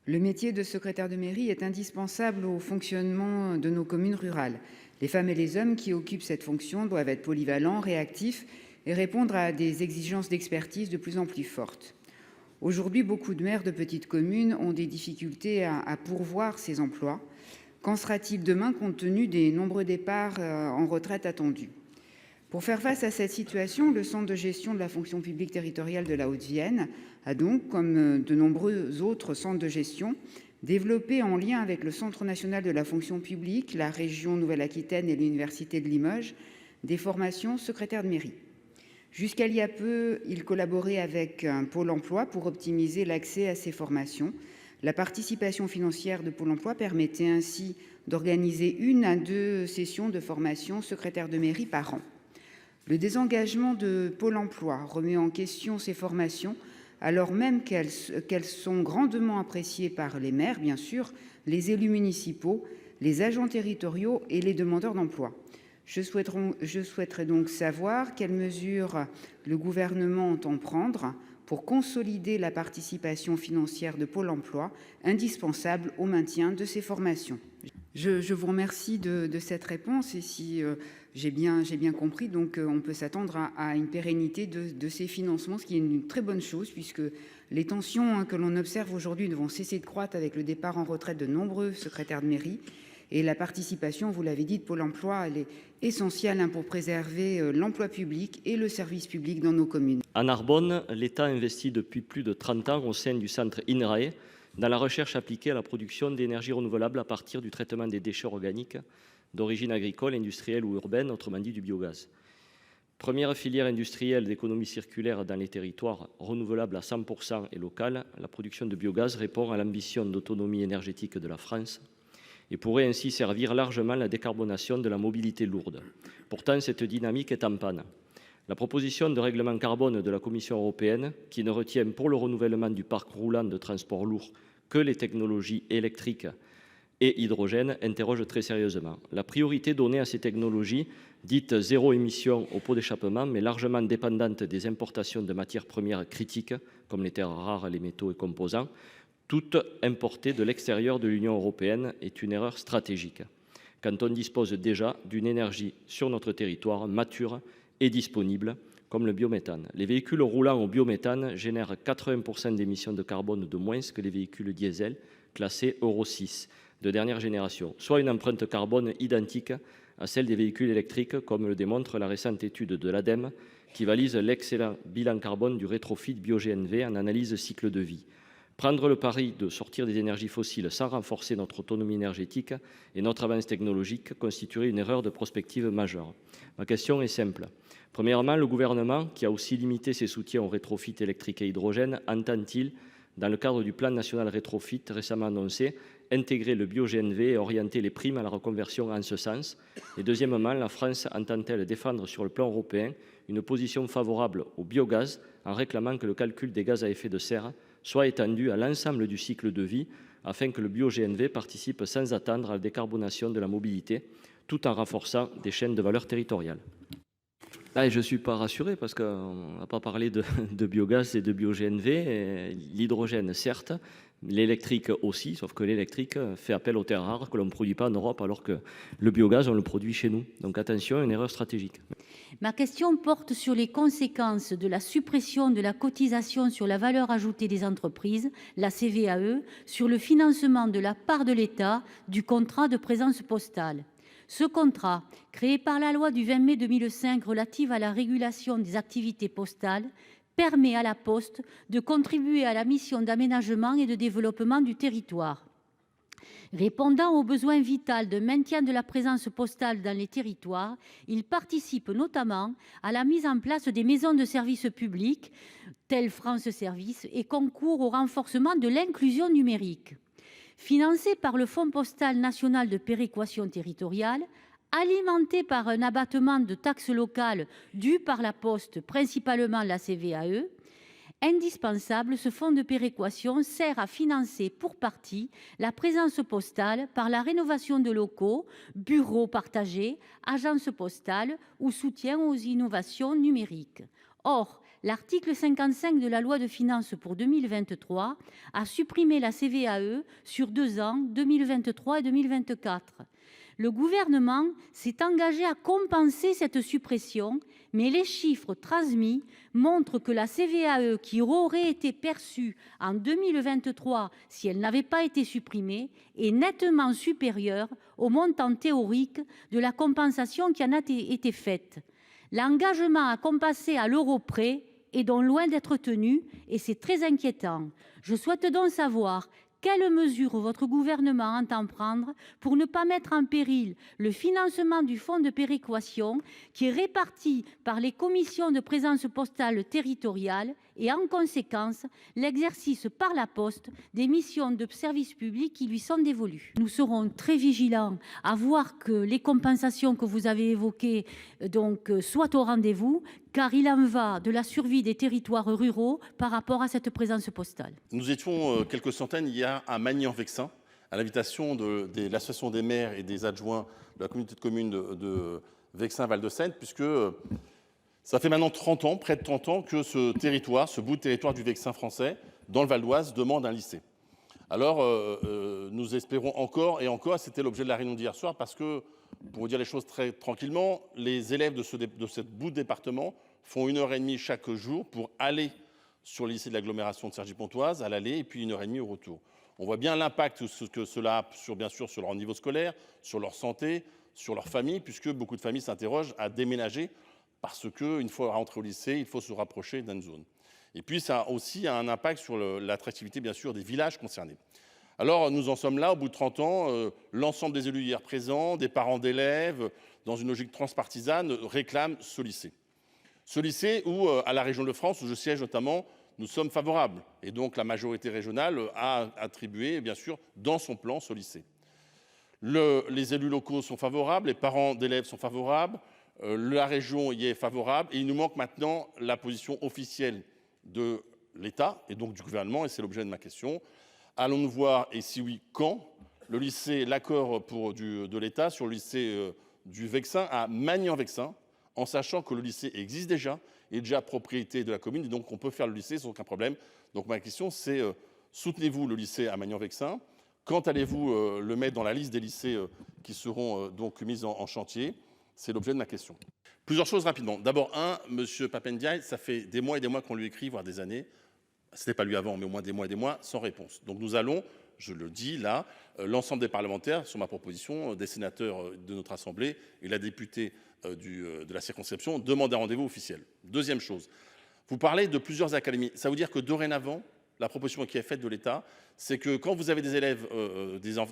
Le métier de secrétaire de mairie est indispensable au fonctionnement de nos communes rurales. Les femmes et les hommes qui occupent cette fonction doivent être polyvalents, réactifs et répondre à des exigences d'expertise de plus en plus fortes. Aujourd'hui, beaucoup de maires de petites communes ont des difficultés à pourvoir ces emplois. Qu'en sera-t-il demain compte tenu des nombreux départs en retraite attendus? Pour faire face à cette situation, le Centre de gestion de la fonction publique territoriale de la Haute-Vienne a donc, comme de nombreux autres centres de gestion, développé en lien avec le Centre national de la fonction publique, la région Nouvelle-Aquitaine et l'Université de Limoges, des formations secrétaires de mairie. Jusqu'à il y a peu, il collaborait avec Pôle emploi pour optimiser l'accès à ces formations. La participation financière de Pôle emploi permettait ainsi d'organiser 1 à 2 sessions de formation secrétaire de mairie par an. Le désengagement de Pôle emploi remet en question ces formations, alors même qu'elles sont grandement appréciées par les maires, bien sûr, les élus municipaux, les agents territoriaux et les demandeurs d'emploi. Je souhaiterais donc savoir quelles mesures le gouvernement entend prendre pour consolider la participation financière de Pôle emploi, indispensable au maintien de ces formations. Je vous remercie de cette réponse et si j'ai bien compris, donc on peut s'attendre à une pérennité de ces financements, ce qui est une très bonne chose puisque les tensions que l'on observe aujourd'hui ne vont cesser de croître avec le départ en retraite de nombreux secrétaires de mairie. Et la participation, vous l'avez dit, de Pôle emploi, elle est essentielle pour préserver l'emploi public et le service public dans nos communes. En Narbonne, l'État investit depuis plus de 30 ans au sein du centre INRAE dans la recherche appliquée à la production d'énergie renouvelable à partir du traitement des déchets organiques d'origine agricole, industrielle ou urbaine, autrement dit du biogaz. Première filière industrielle d'économie circulaire dans les territoires, renouvelable à 100% et locale, la production de biogaz répond à l'ambition d'autonomie énergétique de la France et pourrait ainsi servir largement la décarbonation de la mobilité lourde. Pourtant, cette dynamique est en panne. La proposition de règlement carbone de la Commission européenne, qui ne retient pour le renouvellement du parc roulant de transport lourd que les technologies électriques et hydrogène, interroge très sérieusement. La priorité donnée à ces technologies, dites zéro émission au pot d'échappement, mais largement dépendantes des importations de matières premières critiques, comme les terres rares, les métaux et composants, toutes importées de l'extérieur de l'Union européenne, est une erreur stratégique, quand on dispose déjà d'une énergie sur notre territoire mature et disponible, comme le biométhane. Les véhicules roulant au biométhane génèrent 80% d'émissions de carbone de moins que les véhicules diesel classés Euro 6 de dernière génération, soit une empreinte carbone identique à celle des véhicules électriques, comme le démontre la récente étude de l'ADEME qui valise l'excellent bilan carbone du rétrofit BioGNV en analyse cycle de vie. Prendre le pari de sortir des énergies fossiles sans renforcer notre autonomie énergétique et notre avance technologique constituerait une erreur de prospective majeure. Ma question est simple. Premièrement, le gouvernement, qui a aussi limité ses soutiens au rétrofit électrique et hydrogène, entend-il, dans le cadre du plan national rétrofit récemment annoncé, intégrer le bio-GNV et orienter les primes à la reconversion en ce sens? Et deuxièmement, la France entend-elle défendre sur le plan européen une position favorable au biogaz en réclamant que le calcul des gaz à effet de serre soit étendu à l'ensemble du cycle de vie afin que le bio-GNV participe sans attendre à la décarbonation de la mobilité tout en renforçant des chaînes de valeur territoriales? Là, je ne suis pas rassuré parce qu'on n'a pas parlé de biogaz et de bio-GNV. L'hydrogène, certes, l'électrique aussi, sauf que l'électrique fait appel aux terres rares que l'on ne produit pas en Europe alors que le biogaz, on le produit chez nous. Donc attention, une erreur stratégique. Ma question porte sur les conséquences de la suppression de la cotisation sur la valeur ajoutée des entreprises, la CVAE, sur le financement de la part de l'État du contrat de présence postale. Ce contrat, créé par la loi du 20 mai 2005 relative à la régulation des activités postales, permet à la Poste de contribuer à la mission d'aménagement et de développement du territoire. Répondant aux besoins vitaux de maintien de la présence postale dans les territoires, il participe notamment à la mise en place des maisons de services publics, telles France Service, et concourt au renforcement de l'inclusion numérique. Financé par le Fonds postal national de péréquation territoriale, alimenté par un abattement de taxes locales dues par la Poste, principalement la CVAE, indispensable, ce fonds de péréquation sert à financer pour partie la présence postale par la rénovation de locaux, bureaux partagés, agences postales ou soutien aux innovations numériques. Or, l'article 55 de la loi de finances pour 2023 a supprimé la CVAE sur 2 ans, 2023 et 2024. Le gouvernement s'est engagé à compenser cette suppression, mais les chiffres transmis montrent que la CVAE qui aurait été perçue en 2023 si elle n'avait pas été supprimée est nettement supérieure au montant théorique de la compensation qui en a été faite. L'engagement à compenser à l'euro près est donc loin d'être tenu et c'est très inquiétant. Je souhaite donc savoir quelles mesures votre gouvernement entend prendre pour ne pas mettre en péril le financement du fonds de péréquation qui est réparti par les commissions de présence postale territoriale et en conséquence l'exercice par la Poste des missions de service public qui lui sont dévolues. Nous serons très vigilants à voir que les compensations que vous avez évoquées soient au rendez-vous, car il en va de la survie des territoires ruraux par rapport à cette présence postale. Nous étions quelques centaines hier à Magny-en-Vexin, à l'invitation de l'association des maires et des adjoints de la communauté de communes de Vexin-Val-de-Seine, puisque ça fait maintenant 30 ans, près de 30 ans, que ce territoire, ce bout de territoire du Vexin français, dans le Val d'Oise, demande un lycée. Alors, nous espérons encore et encore, c'était l'objet de la réunion d'hier soir, parce que, pour vous dire les choses très tranquillement, les élèves de ce bout de département font 1h30 chaque jour pour aller sur le lycée de l'agglomération de Cergy-Pontoise, à l'aller, et puis 1h30 au retour. On voit bien l'impact que cela a, bien sûr, sur leur niveau scolaire, sur leur santé, sur leur famille, puisque beaucoup de familles s'interrogent à déménager, parce qu'une fois rentré au lycée, il faut se rapprocher d'une zone. Et puis, ça a aussi un impact sur l'attractivité, bien sûr, des villages concernés. Alors, nous en sommes là, au bout de 30 ans, l'ensemble des élus hier présents, des parents d'élèves, dans une logique transpartisane, réclament ce lycée. Ce lycée où, à la région de France, où je siège notamment, nous sommes favorables. Et donc, la majorité régionale a attribué, bien sûr, dans son plan, ce lycée. Les élus locaux sont favorables, les parents d'élèves sont favorables, la région y est favorable. Et il nous manque maintenant la position officielle de l'État et donc du gouvernement, et c'est l'objet de ma question. Allons-nous voir, et si oui, quand, l'accord de l'État sur le lycée du Vexin à Magny-en-Vexin, en sachant que le lycée existe déjà, est déjà propriété de la commune, et donc on peut faire le lycée sans aucun problème. Donc ma question, c'est soutenez-vous le lycée à Magny-en-Vexin? Quand allez-vous le mettre dans la liste des lycées qui seront donc mis en chantier? C'est l'objet de ma question. Plusieurs choses rapidement. D'abord, M. Papendiaï, ça fait des mois et des mois qu'on lui écrit, voire des années. Ce n'est pas lui avant, mais au moins des mois et des mois, sans réponse. Donc nous allons, je le dis là, l'ensemble des parlementaires, sur ma proposition, des sénateurs de notre Assemblée et la députée de la circonscription, demandent un rendez-vous officiel. Deuxième chose, vous parlez de plusieurs académies. Ça veut dire que dorénavant, la proposition qui est faite de l'État, c'est que quand vous avez des élèves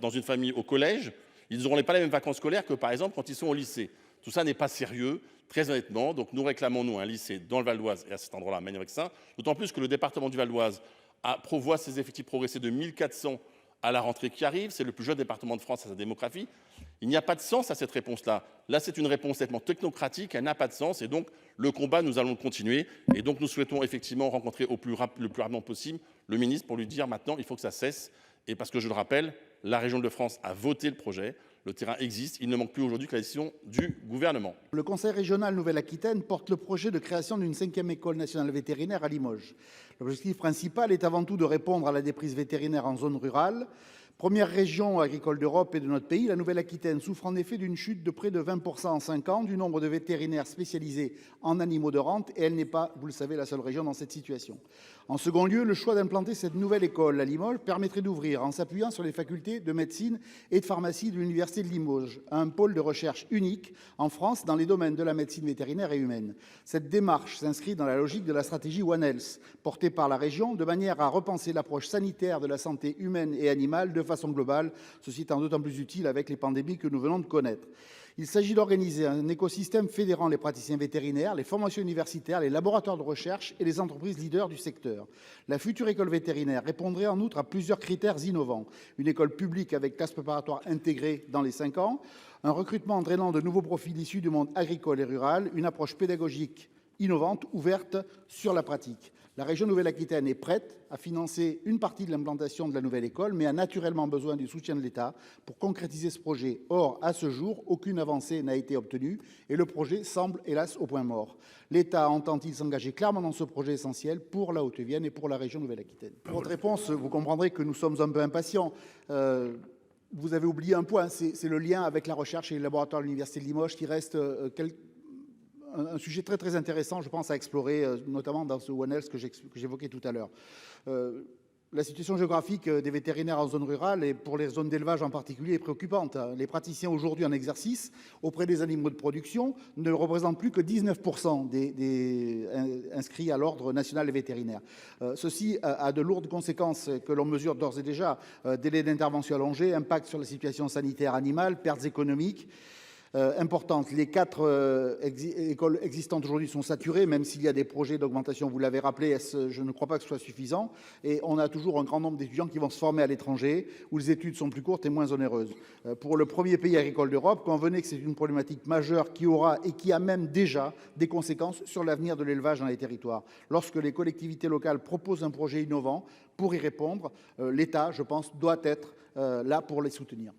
dans une famille au collège, ils n'auront pas les mêmes vacances scolaires que par exemple quand ils sont au lycée. Tout ça n'est pas sérieux, très honnêtement. Donc nous réclamons, nous, un lycée dans le Val d'Oise et à cet endroit-là, à Magny-en-Vexin. D'autant plus que le département du Val d'Oise prévoit ses effectifs progresser de 1400 à la rentrée qui arrive. C'est le plus jeune département de France à sa démographie. Il n'y a pas de sens à cette réponse-là. Là, c'est une réponse nettement technocratique, elle n'a pas de sens. Et donc, le combat, nous allons le continuer. Et donc, nous souhaitons effectivement rencontrer le plus rapidement possible le ministre pour lui dire maintenant, il faut que ça cesse. Et parce que je le rappelle, la région de France a voté le projet. Le terrain existe, il ne manque plus aujourd'hui que la décision du gouvernement. Le Conseil régional Nouvelle-Aquitaine porte le projet de création d'une 5e école nationale vétérinaire à Limoges. L'objectif principal est avant tout de répondre à la déprise vétérinaire en zone rurale. Première région agricole d'Europe et de notre pays, la Nouvelle-Aquitaine souffre en effet d'une chute de près de 20% en 5 ans du nombre de vétérinaires spécialisés en animaux de rente et elle n'est pas, vous le savez, la seule région dans cette situation. En second lieu, le choix d'implanter cette nouvelle école à Limoges permettrait d'ouvrir, en s'appuyant sur les facultés de médecine et de pharmacie de l'Université de Limoges, un pôle de recherche unique en France dans les domaines de la médecine vétérinaire et humaine. Cette démarche s'inscrit dans la logique de la stratégie One Health, portée par la région, de manière à repenser l'approche sanitaire de la santé humaine et animale de façon globale, ceci étant d'autant plus utile avec les pandémies que nous venons de connaître. Il s'agit d'organiser un écosystème fédérant les praticiens vétérinaires, les formations universitaires, les laboratoires de recherche et les entreprises leaders du secteur. La future école vétérinaire répondrait en outre à plusieurs critères innovants. Une école publique avec classe préparatoire intégrée dans les 5 ans, un recrutement entraînant de nouveaux profils issus du monde agricole et rural, une approche pédagogique innovante, ouverte sur la pratique. La région Nouvelle-Aquitaine est prête à financer une partie de l'implantation de la nouvelle école, mais a naturellement besoin du soutien de l'État pour concrétiser ce projet. Or, à ce jour, aucune avancée n'a été obtenue et le projet semble, hélas, au point mort. L'État entend-il s'engager clairement dans ce projet essentiel pour la Haute-Vienne et pour la région Nouvelle-Aquitaine? Pour votre réponse, vous comprendrez que nous sommes un peu impatients. Vous avez oublié un point, c'est le lien avec la recherche et les laboratoires de l'Université de Limoges qui reste un sujet très très intéressant, je pense, à explorer, notamment dans ce One Health que j'évoquais tout à l'heure. La situation géographique des vétérinaires en zone rurale et pour les zones d'élevage en particulier est préoccupante. Les praticiens aujourd'hui en exercice auprès des animaux de production ne représentent plus que 19% des inscrits à l'ordre national des vétérinaires. Ceci a de lourdes conséquences que l'on mesure d'ores et déjà. Délai d'intervention allongé, impact sur la situation sanitaire animale, pertes économiques. Importantes. Les 4 écoles existantes aujourd'hui sont saturées, même s'il y a des projets d'augmentation, vous l'avez rappelé, je ne crois pas que ce soit suffisant. Et on a toujours un grand nombre d'étudiants qui vont se former à l'étranger, où les études sont plus courtes et moins onéreuses. Pour le premier pays agricole d'Europe, convenez que c'est une problématique majeure qui aura et qui a même déjà des conséquences sur l'avenir de l'élevage dans les territoires. Lorsque les collectivités locales proposent un projet innovant, pour y répondre, l'État, je pense, doit être là pour les soutenir.